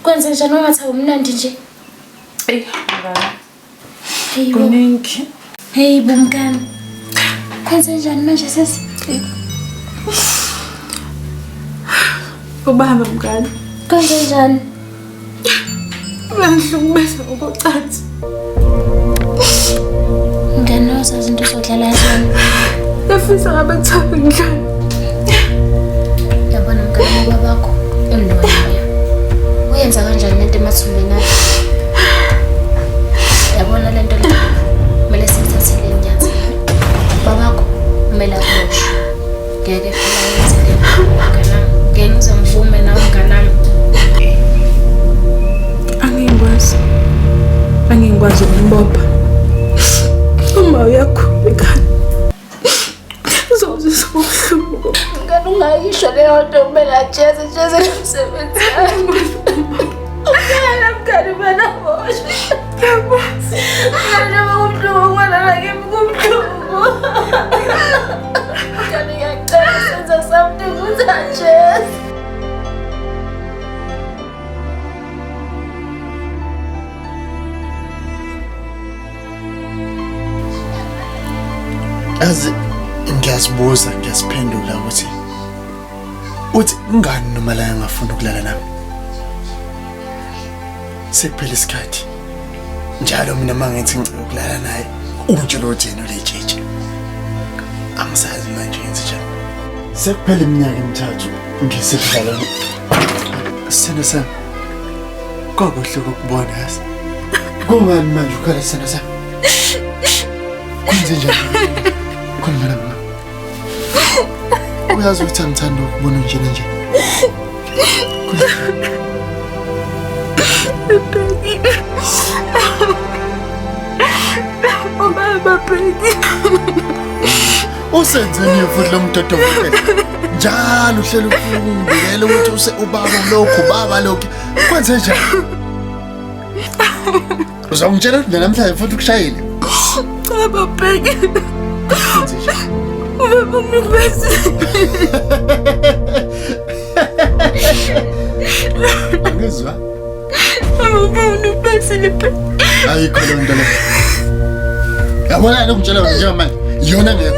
Kwenza njani ungathi awumnandi nje? Hey, ngani. Hey, kuningi. Hey, bomngane. Kwenza njani manje sesi? Ubaba mngane. Kwenza njani? Ngihlukumeza ngokucathi. Ngane wasazi into zodlala zona. Ngafisa ngabe kuthiwa ngidlala. Yabona mngane babakho emloya. Uyenza kanjani lento emathumbeni akhe? Yabona lento le kumele sithathele inyathelo. Babakho kumele akuboshwe. Ngeke phela yenze lento mnganami. Ngeke ngizomvume nawe mnganami. Angikwazi ukumbopha. Uma uyakhuleka. Uzozizwa ubuhlungu. Ngani ungayisho leyo nto kumele ajeze nomsebenzi wami. Ngiyala mngani bana boshwe. Ngani ubuhlungu wena kimi kubuhlungu. Ngani ngiyacela senza something ukuthi ajeze. Azi ngiyazibuza ngiyaziphendula uthi ngani noma la ngafuna ukulala nami. Sekuphela isikhathi. Njalo mina mangithi ngicela ukulala naye umtshelo uthena lejeje. Angisazi manje yenze njani. Sekuphela iminyaka emithathu ngisedlala. Sena sa. Kokuhle ukubona yazi. Kungani manje ukhala sena sa? Kwenze njani? Khona mama. Uyazi ukuthi angithanda ukubona nje nje. Ubaba Bheki. Usenzeni futhi lo mtoto wena. Njalo uhlela ukungibela ukuthi ubaba lokho baba lokho. Kwenze njani? Uzongitshela ukuthi namhlanje futhi ukushayile. Baba Bheki. Ubaba Mnubesi. Angizwa. Ubaba Mnubesi lipe. Ayikho lo nto le. Yabona lokutshela wena njengamanje yona ngeke.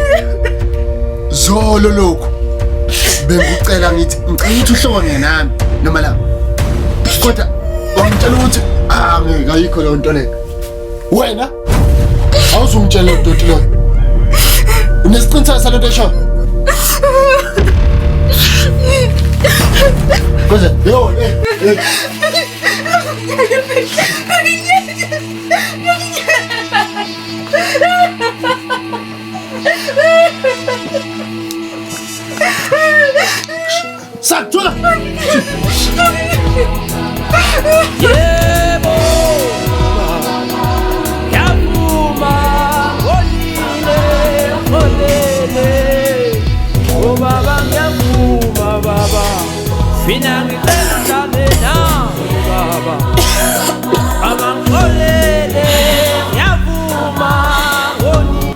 Zolo lokho. Bengucela ngithi ngicela uhlonge nami noma la. Kodwa wangitshela ukuthi ngeke ayikho lo nto le. Wena awuzungitshela udoti lo. Unesiqiniseko salento esho? Koze, yo, Sakuthola. Yebo. Yavuma olile. Oh baba ngiyavuma baba. Mina ngicela nawe baba. Abangolele ngiyavuma olile.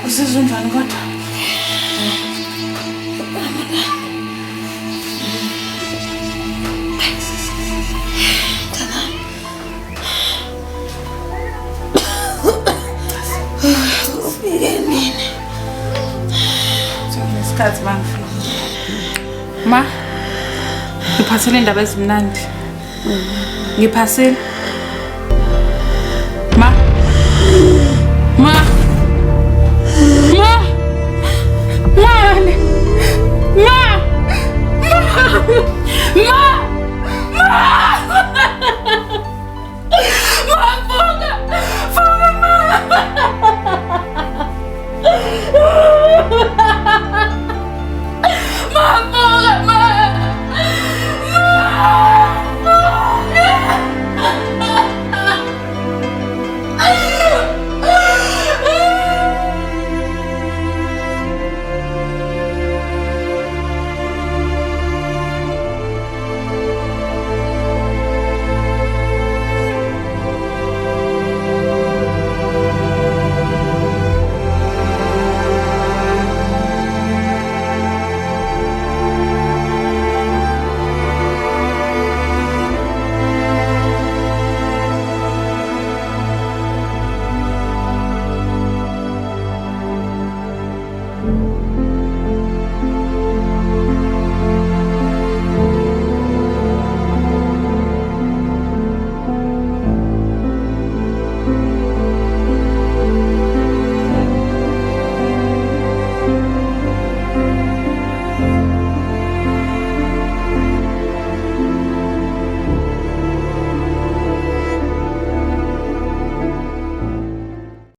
Usizwa njani kodwa? isikhathi mangifika. Ma. Ngiphathele indaba ezimnandi. Ngiphasile. Ma. Ma. Ma. Mane. Ma. Ma. Ma. Ma.